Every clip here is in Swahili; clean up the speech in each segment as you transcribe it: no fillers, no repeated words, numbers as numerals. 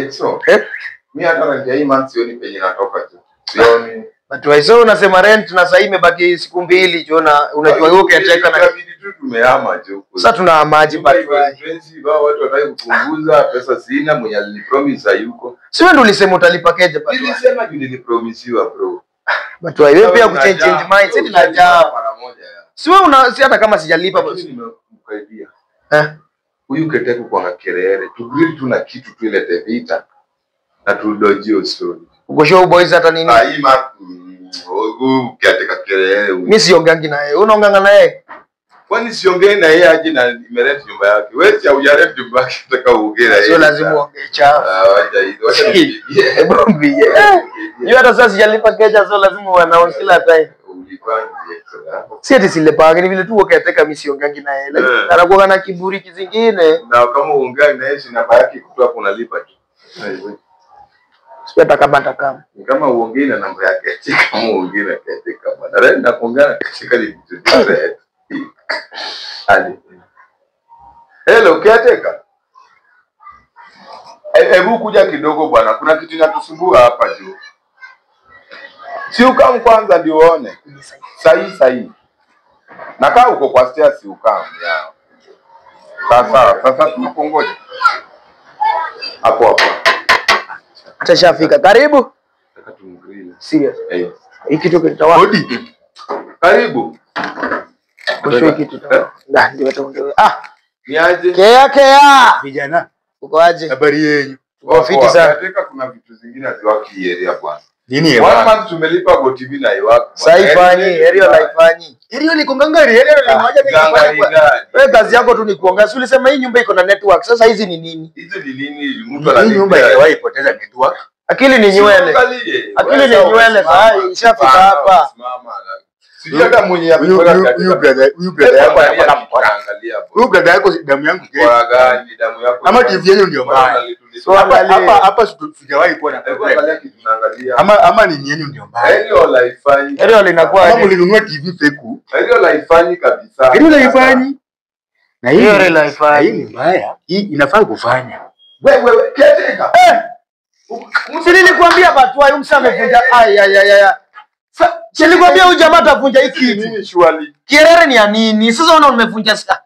So. Mimi hata rent ya hii month sioni penye natoka tu. Sioni. But why so unasema rent na sasa imebaki siku mbili tu unajua wewe ukiacheka na bidii tu tumehama tu. Sasa tuna maji but expensive wao watu wataki kupunguza pesa sina mwenye alinipromise hayuko. Si wewe ndio ulisema utalipa keje but nilisema juu nilipromisiwa bro. But wewe pia kuchange mindset na jaa mara moja. Si wewe si hata kama sijalipa basi nimekukaribia. Huyu Keteko kwa kelele tu grill tu na kitu tu ile vita. Na tudojio story. Uko show boys hata nini? Hii Keteko kelele. Mimi siongangi na yeye. Unaonganga na yeye? Kwani siongee na yeye aje na nimeleta nyumba yake. Wewe si hujareta nyumba yake nataka uongee na yeye. Sio lazima uongee cha. Wacha hizo. Wacha nipigie. Bro mbie. Yeye hata sasa sijalipa keja sio lazima uannounce kila time. Si ati silipa ni vile tu ukateka mimi siongangi na yeye. Anakuwa na kiburi kizingine. Na kama uongea na yeye namba yake kutoa hapo unalipa tu. Sio kama kama uongee na namba yake kama uongee na Keteko bana. Naenda kuongea na Keteko ni vitu. Ali. Hello Keteko. Hebu kuja kidogo bwana. Kuna kitu kinatusumbua hapa juu. Si ukam kwanza ndio uone. Sahi. Nakaa uko kwa stairs ukam yao. Sasa tunapongoja. Hapo. Atashafika. Karibu. Nataka tumgrill. Serious. Hiki kitu kitawadi. Karibu. Kusho kitu tawa. Ndio wataongea. Niaje? Kea. Vijana. Uko aje? Habari yenu. Uko fiti sana. Nataka kuna vitu zingine haziwaki area bwana. Nini hewa? One month tumelipa Go TV na iwako. Saifanyi, Ariel haifanyi. Ariel ni kongangari, Ariel ni moja ni wewe kazi yako tu ni kuongea. Si ulisema hii nyumba iko na network. Sasa hizi ni nini? Hizi ni nini? Mtu analipa. Nyumba haiwahi poteza network. Akili ni nywele. Akili ni nywele sasa ishafika hapa. Sijui hata mwenye huyu brother yako anataka kuangalia hapo. Huyu brother yako damu yangu kwa gani damu yako? Ama TV yenu ndio mbaya. So hapa sijawahi kuwa na angalia kitu tunaangalia. Ama ni yenu ndio mbaya. Ariel haifanyi. Ariel inakuwa kama mlinunua TV fake. Ariel haifanyi kabisa. Ariel haifanyi. Na hii Ariel haifanyi. Hii ni mbaya. Hii inafaa kufanya. Wewe Keteko. Msini kuambia watu wao msamevunja nilikwambia huyu jamaa atavunja hiki nini shwali. Kierere ni ya nini? Sasa unaona umevunja sasa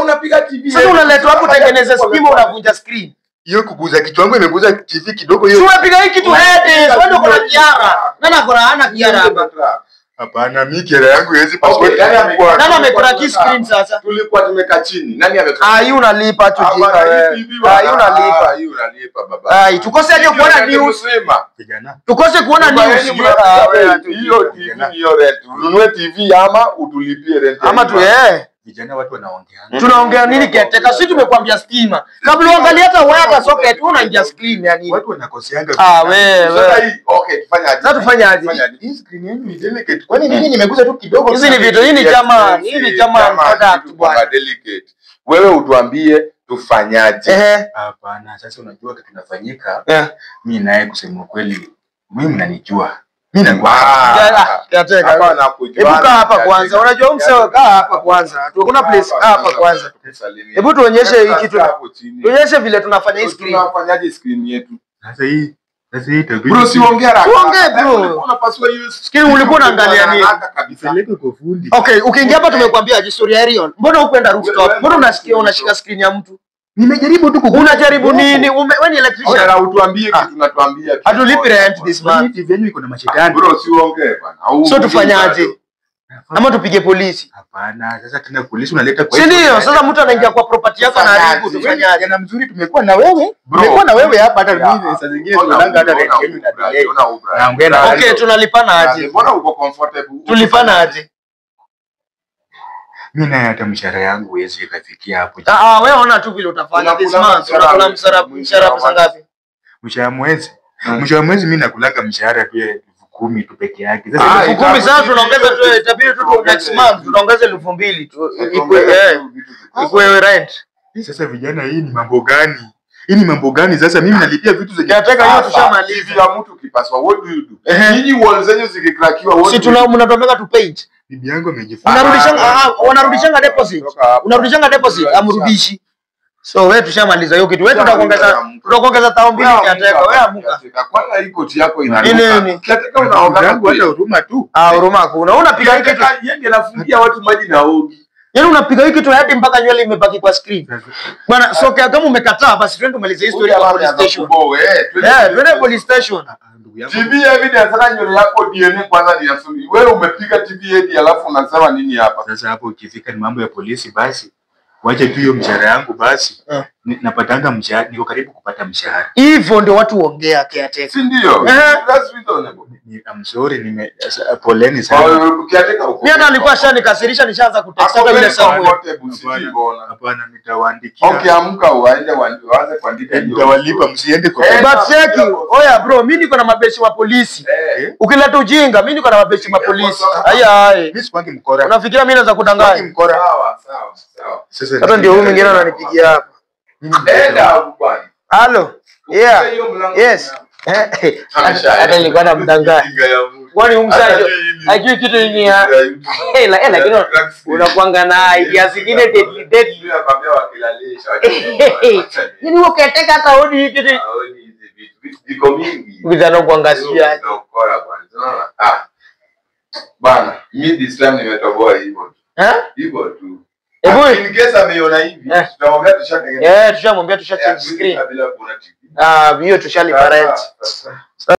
unapiga TV. Sasa unaletwa hapo tengeneza stima unavunja screen. Hiyo kuguza kichwa yangu imeguza TV kidogo hiyo. Unapiga hiki tu head, wewe uko na kiara. Nani ana kiara hapa? Hapana, mimi kiara yangu haiwezi password. Nani amecrack screen sasa? Tulikuwa tumekaa chini. Nani amecrack? Hii unalipa tu jinga wewe. Hii unalipa. Hii unalipa baba. Tukose aje kuona news. Vijana. Tukose kuona news. Hiyo TV hiyo rent. Ununue TV ama utulipie rent. Ama tu vijana watu wanaongea. Tunaongea nini Keteko? Sisi tumekwambia stima. Kabla uangalie hata wire socket unaingia screen ya nini? Watu wanakoseanga. Wewe. Sasa hii okay tufanyaje? Sasa tufanyaje? Hii screen yenu ni delicate. Kwani nini nimeguza tu kidogo? Hizi ni vitu, hii ni jamaa product bwana. Delicate. Wewe utuambie tufanyaje? Hapana, sasa unajua kitu kinafanyika. Mimi naye kusema kweli, mimi mnanijua. Mimi Keteko. Hebu kaa hapa kwanza. Unajua msao kaa hapa kwanza. Kuna place hapa kwanza. Hebu tuonyeshe hii kitu. Tuonyeshe vile tunafanya hii screen. Tunafanyaje screen yetu? Sasa hii bro siongea haraka. Tuongee bro. Unapaswa hiyo screen ulikuwa unaangalia nini? Kabisa. Okay, ukiingia hapa tumekwambia history ya Ariel. Mbona hukwenda rooftop? Mbona unashika screen ya mtu? Nimejaribu tu unajaribu nini? Wewe ni electrician. Utuambie kitu tunatuambia. Hatulipi rent this month. TV yenu iko na mashetani. Bro si uongee bwana. So tufanyaje? Ama tupige polisi? Hapana, sasa tena polisi unaleta kwa. Si ndio? Sasa mtu anaingia kwa property yako na haribu tufanyaje? Na mzuri tumekuwa na wewe. Tumekuwa na wewe hapa hata mimi saa zingine tunalanga hata rent yenu na delay. Naongea. Okay, tunalipana aje? Mbona uko comfortable? Tulipana aje? Mimi naye hata mshahara yangu haiwezi kufikia hapo. Wewe ona tu vile utafanya this month. Unakula mshahara pesa ngapi? Mshahara mwezi. Mshahara mwezi mimi nakulanga mshahara tu 10,000 tu peke yake. Sasa 10,000 sasa tunaongeza tu itabidi tu next month tunaongeza 2,000 tu. Ikuwe rent. Sasa vijana hii ni mambo gani? Hii ni mambo gani sasa mimi nalipia vitu zenye nataka hiyo tushamaliza. Ya mtu kipaswa what do you do? Nyinyi walls zenyu zikikrakiwa what? Si mnatomeka tu paint. Bibi yangu amejifunza. Unarudishanga deposit. Amrudishi. So wewe tushamaliza hiyo kitu. Wewe tutakuongeza Unakuongeza tao mbili kiateka. Wewe amuka. Kwanza hii koti yako Nini? inanuka. Kiateka unaoga Hata huruma tu. Huruma hakuna. Unapiga hiki kitu. Yeye anafungia watu maji na ogi. Yaani unapiga hiki kitu hadi mpaka nywele imebaki kwa screen. Bwana, so kama umekataa basi twende tumalize history kwa police station. Twende police station. TV evidence sana nywele yako DNA kwanza ni asuli. Wewe umepiga TV hadi alafu unasema nini hapa? Sasa hapo ukifika ni mambo ya polisi basi. Wacha tu hiyo mshahara yangu basi. Napatanga mshahara, niko karibu kupata mshahara. Hivyo ndio watu huongea kiateka. Si ndio? That's reasonable. I'm sorry poleni sana. Kiateka huko. Mimi hata alikuwa ashanikasirisha nishaanza kutexta ile samu. Hapana nitawaandikia. Okay, amka uende waanze kuandika hiyo. Nitawalipa msiende kwa. But cheki, oya bro, mimi niko na mabeshi wa polisi. Ukileta ujinga, mimi niko na mabeshi wa polisi. Haya. Mimi sipangi mkora. Unafikiria mimi naweza kudanganya? Mkora. Sawa. Sasa hata ndio huyu mwingine ananipigia hapa. Nenda hapo bwana. Hello. Yeah. Yes. Hata nilikuwa na mdanganya. Kwani umsaje? Ajui kitu nini ya. Lakini unakuanga na idea zingine deadly akamwambia wakilalisha. Nini ukateka hata hodi hiki kitu. Vitu viko mingi. Vijana kuangazia. Ukora bwana. Bana, mimi this time nimetoboa hivyo. Hivyo tu. In case ameona hivi, tutamwambia tushatengeneza. Tushamwambia tusha change screen. Bila kuna TV. Hiyo tushalipa rent.